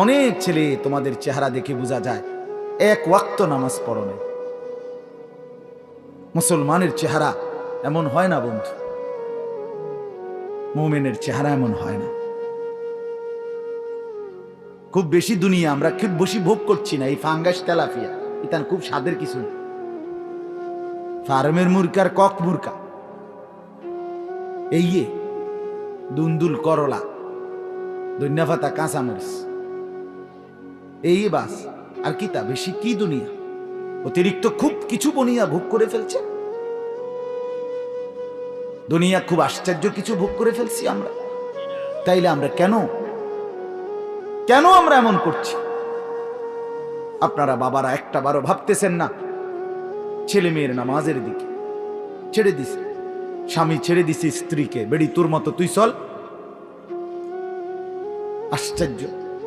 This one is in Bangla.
অনেক ছেলে তোমাদের চেহারা দেখে বোঝা যায় এক ওয়াক্ত নামাজ পড়ো না। মুসলমানের চেহারা এমন হয় না বন্ধু, মুমিনের চেহারা এমন হয় না। খুব বেশি দুনিয়া আমরা খুব বেশি ভোগ করছি না। এই ফাঙ্গাস তেলাপিয়া ইতান খুব স্বাদের কিছু না। ফার্মের মুরকার কক মুরকা, এই দুন্দুল করলা, ধন্যাপাতা, কাঁচামরিচ, এই বাস। আর কি তা বেশি কি দুনিয়া? অতিরিক্ত খুব কিছু বনিয়া ভোগ করে ফেলছে দুনিয়া, খুব আশ্চর্য কিছু ভোগ করে ফেলছি আমরা। তাইলে আমরা কেন আমরা এমন করছি? আপনারা বাবারা একটা বারো ভাবতেছেন না? ছেলে মেয়ের নামাজের দিকে ছেড়ে দিছে, স্বামী ছেড়ে দিছে স্ত্রীকে, বেড়ি তোর মতো তুই চল। আশ্চর্য।